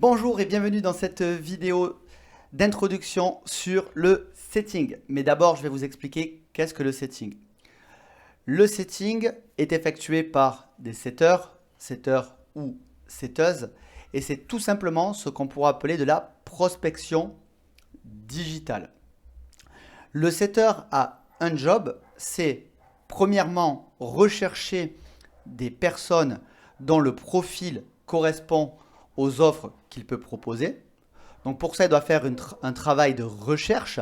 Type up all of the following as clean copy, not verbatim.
Bonjour et bienvenue dans cette vidéo d'introduction sur le setting. Mais d'abord, je vais vous expliquer qu'est-ce que le setting. Le setting est effectué par des setters ou setteuses, et c'est tout simplement ce qu'on pourrait appeler de la prospection digitale. Le setter a un job, c'est premièrement rechercher des personnes dont le profil correspond aux offres qu'il peut proposer. Donc pour ça, il doit faire un travail de recherche.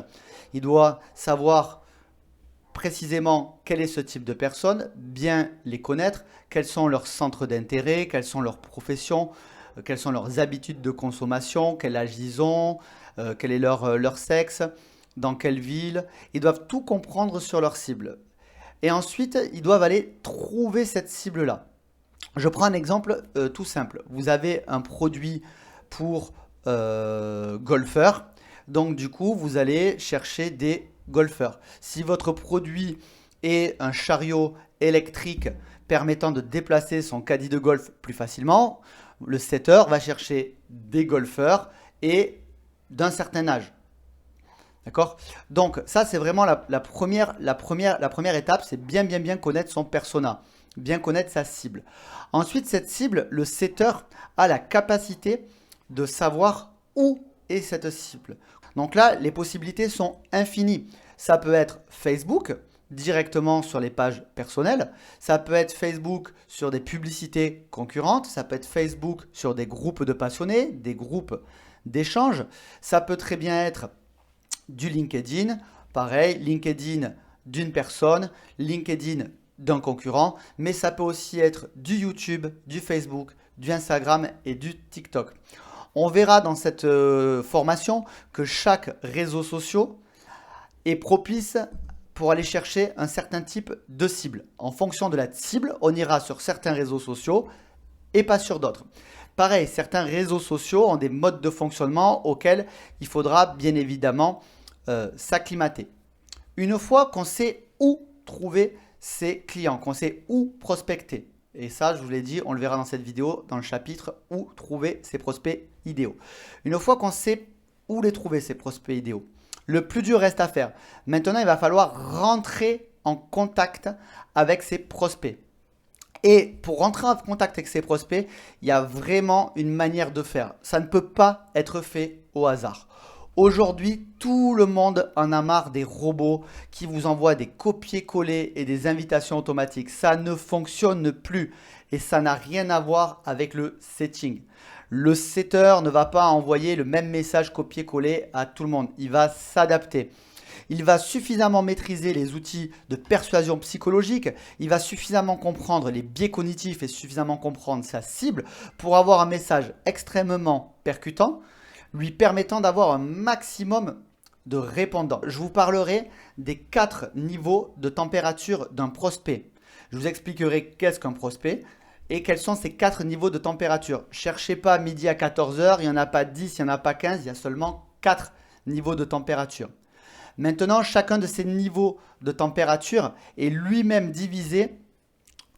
Il doit savoir précisément quel est ce type de personnes, bien les connaître, quels sont leurs centres d'intérêt, quelles sont leurs professions, quelles sont leurs habitudes de consommation, quel âge ils ont, quel est leur sexe, dans quelle ville. Ils doivent tout comprendre sur leur cible. Et ensuite, ils doivent aller trouver cette cible-là. Je prends un exemple tout simple. Vous avez un produit pour golfeurs. Donc du coup, vous allez chercher des golfeurs. Si votre produit est un chariot électrique permettant de déplacer son caddie de golf plus facilement, le setter va chercher des golfeurs et d'un certain âge. D'accord? Donc ça, c'est vraiment la première étape, c'est bien connaître son persona, bien connaître sa cible. Ensuite, cette cible, le setter a la capacité de savoir où est cette cible. Donc là, les possibilités sont infinies. Ça peut être Facebook, directement sur les pages personnelles. Ça peut être Facebook sur des publicités concurrentes. Ça peut être Facebook sur des groupes de passionnés, des groupes d'échange. Ça peut très bien être du LinkedIn, pareil, LinkedIn d'une personne, LinkedIn d'un concurrent, mais ça peut aussi être du YouTube, du Facebook, du Instagram et du TikTok. On verra dans cette formation que chaque réseau social est propice pour aller chercher un certain type de cible. En fonction de la cible, on ira sur certains réseaux sociaux et pas sur d'autres. Pareil, certains réseaux sociaux ont des modes de fonctionnement auxquels il faudra bien évidemment s'acclimater. Une fois qu'on sait où trouver ses clients, qu'on sait où prospecter, et ça, je vous l'ai dit, on le verra dans cette vidéo, dans le chapitre où trouver ses prospects idéaux. Une fois qu'on sait où les trouver, ces prospects idéaux, le plus dur reste à faire. Maintenant, il va falloir rentrer en contact avec ses prospects. Et pour rentrer en contact avec ses prospects, il y a vraiment une manière de faire. Ça ne peut pas être fait au hasard. Aujourd'hui, tout le monde en a marre des robots qui vous envoient des copier-coller et des invitations automatiques. Ça ne fonctionne plus et ça n'a rien à voir avec le setting. Le setter ne va pas envoyer le même message copier-coller à tout le monde. Il va s'adapter. Il va suffisamment maîtriser les outils de persuasion psychologique, il va suffisamment comprendre les biais cognitifs et suffisamment comprendre sa cible pour avoir un message extrêmement percutant, lui permettant d'avoir un maximum de répondants. Je vous parlerai des 4 niveaux de température d'un prospect. Je vous expliquerai qu'est-ce qu'un prospect et quels sont ces 4 niveaux de température. Cherchez pas midi à 14 h, il n'y en a pas 10, il n'y en a pas 15, il y a seulement 4 niveaux de température. Maintenant, chacun de ces niveaux de température est lui-même divisé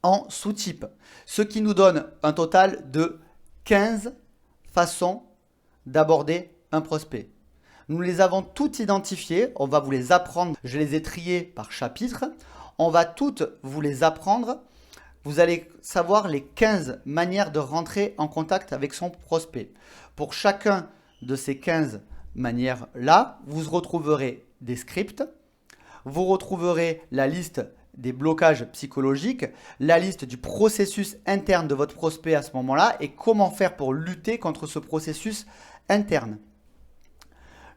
en sous-types, ce qui nous donne un total de 15 façons d'aborder un prospect. Nous les avons toutes identifiées, on va vous les apprendre, je les ai triées par chapitre, on va toutes vous les apprendre, vous allez savoir les 15 manières de rentrer en contact avec son prospect. Pour chacun de ces 15 manières-là, vous retrouverez des scripts, vous retrouverez la liste des blocages psychologiques, la liste du processus interne de votre prospect à ce moment-là et comment faire pour lutter contre ce processus interne.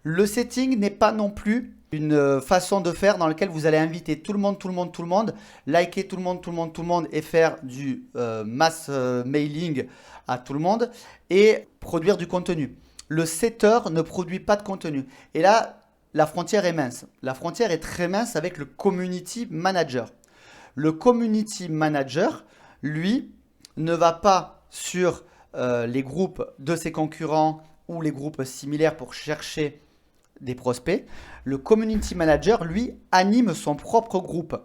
Le setting n'est pas non plus une façon de faire dans laquelle vous allez inviter tout le monde, liker tout le monde et faire du mass mailing à tout le monde et produire du contenu. Le setter ne produit pas de contenu. Et là, la frontière est mince. La frontière est très mince avec le community manager. Le community manager, lui, ne va pas sur les groupes de ses concurrents ou les groupes similaires pour chercher des prospects. Le community manager, lui, anime son propre groupe.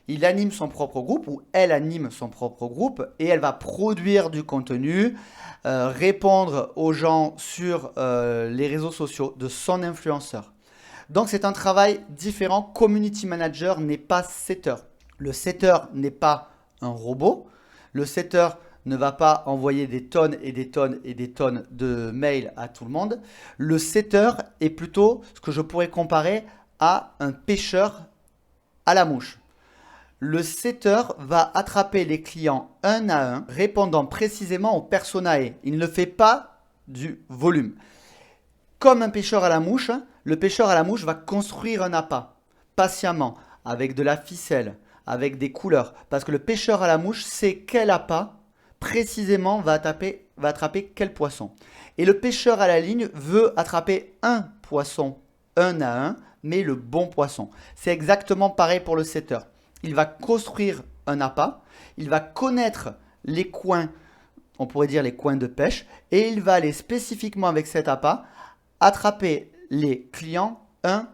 il anime son propre groupe ou elle anime son propre groupe et elle va produire du contenu, répondre aux gens sur les réseaux sociaux de son influenceur. Donc c'est un travail différent. Community manager n'est pas setter. Le setter n'est pas un robot. Le setter ne va pas envoyer des tonnes et des tonnes et des tonnes de mails à tout le monde. Le setter est plutôt ce que je pourrais comparer à un pêcheur à la mouche. Le setter va attraper les clients un à un, répondant précisément aux personae. Il ne fait pas du volume. Comme un pêcheur à la mouche, le pêcheur à la mouche va construire un appât, patiemment, avec de la ficelle, avec des couleurs. Parce que le pêcheur à la mouche sait quel appât, précisément, va attraper quel poisson. Et le pêcheur à la ligne veut attraper un poisson, un à un, mais le bon poisson. C'est exactement pareil pour le setter. Il va construire un appât, il va connaître les coins, on pourrait dire les coins de pêche, et il va aller spécifiquement avec cet appât attraper les clients un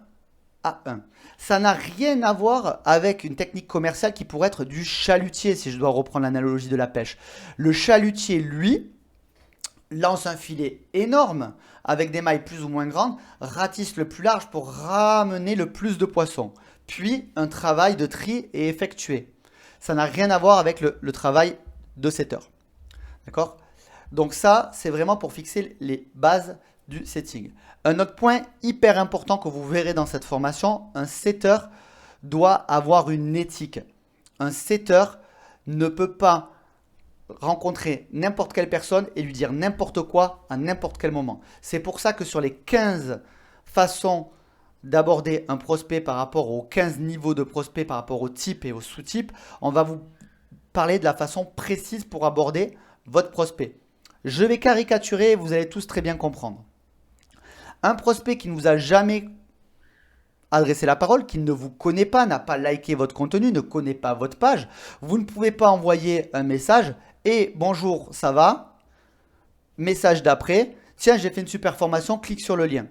à un. Ça n'a rien à voir avec une technique commerciale qui pourrait être du chalutier, si je dois reprendre l'analogie de la pêche. Le chalutier, lui, lance un filet énorme avec des mailles plus ou moins grandes, ratisse le plus large pour ramener le plus de poissons. Puis, un travail de tri est effectué. Ça n'a rien à voir avec le travail de setter. D'accord? Donc ça, c'est vraiment pour fixer les bases du setting. Un autre point hyper important que vous verrez dans cette formation, un setter doit avoir une éthique. Un setter ne peut pas rencontrer n'importe quelle personne et lui dire n'importe quoi à n'importe quel moment. C'est pour ça que sur les 15 façons d'aborder un prospect par rapport aux 15 niveaux de prospect, par rapport au type et au sous-type, on va vous parler de la façon précise pour aborder votre prospect. Je vais caricaturer et vous allez tous très bien comprendre. Un prospect qui ne vous a jamais adressé la parole, qui ne vous connaît pas, n'a pas liké votre contenu, ne connaît pas votre page, vous ne pouvez pas envoyer un message et bonjour, ça va? Message d'après, tiens, j'ai fait une super formation, clique sur le lien.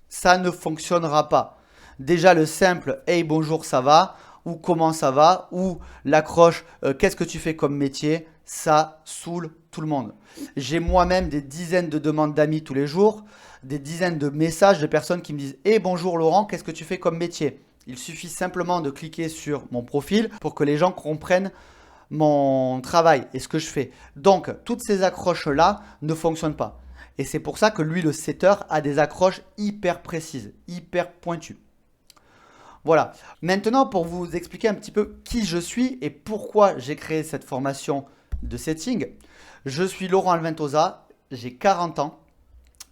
Ça ne fonctionnera pas. Déjà le simple, hey, bonjour, ça va? Ou comment ça va? Ou l'accroche, qu'est-ce que tu fais comme métier? Ça saoule tout le monde. J'ai moi-même des dizaines de demandes d'amis tous les jours, des dizaines de messages de personnes qui me disent « Hey, bonjour Laurent, qu'est-ce que tu fais comme métier ?» Il suffit simplement de cliquer sur mon profil pour que les gens comprennent mon travail et ce que je fais. Donc, toutes ces accroches-là ne fonctionnent pas. Et c'est pour ça que lui, le setter, a des accroches hyper précises, hyper pointues. Voilà. Maintenant, pour vous expliquer un petit peu qui je suis et pourquoi j'ai créé cette formation de setting, je suis Laurent Alventosa, j'ai 40 ans.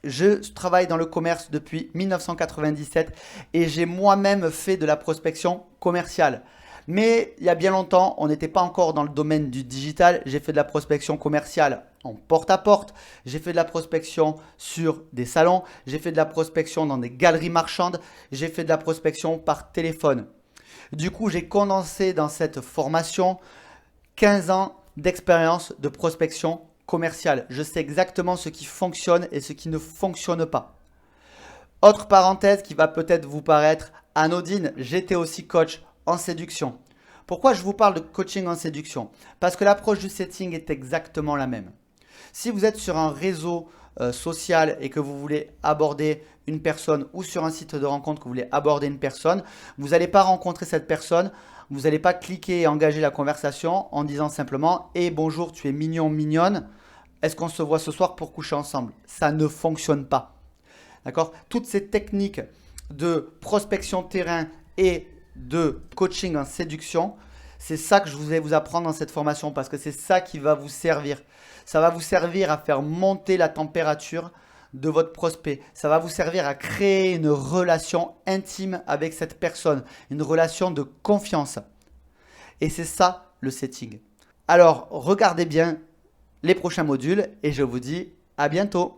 Je travaille dans le commerce depuis 1997 et j'ai moi-même fait de la prospection commerciale. Mais il y a bien longtemps, on n'était pas encore dans le domaine du digital. J'ai fait de la prospection commerciale en porte-à-porte. J'ai fait de la prospection sur des salons. J'ai fait de la prospection dans des galeries marchandes. J'ai fait de la prospection par téléphone. Du coup, j'ai condensé dans cette formation 15 ans d'expérience de prospection commerciale. Je sais exactement ce qui fonctionne et ce qui ne fonctionne pas. Autre parenthèse qui va peut-être vous paraître anodine, j'étais aussi coach en séduction. Pourquoi je vous parle de coaching en séduction? Parce que l'approche du setting est exactement la même. Si vous êtes sur un réseau social et que vous voulez aborder une personne ou sur un site de rencontre que vous voulez aborder une personne, vous n'allez pas rencontrer cette personne, vous n'allez pas cliquer et engager la conversation en disant simplement « Hey, bonjour, tu es mignon, mignonne, est-ce qu'on se voit ce soir pour coucher ensemble ?» Ça ne fonctionne pas. D'accord? Toutes ces techniques de prospection terrain et de coaching en séduction, c'est ça que je vais vous apprendre dans cette formation parce que c'est ça qui va vous servir. Ça va vous servir à faire monter la température de votre prospect. Ça va vous servir à créer une relation intime avec cette personne, une relation de confiance. Et c'est ça le setting. Alors, regardez bien les prochains modules et je vous dis à bientôt.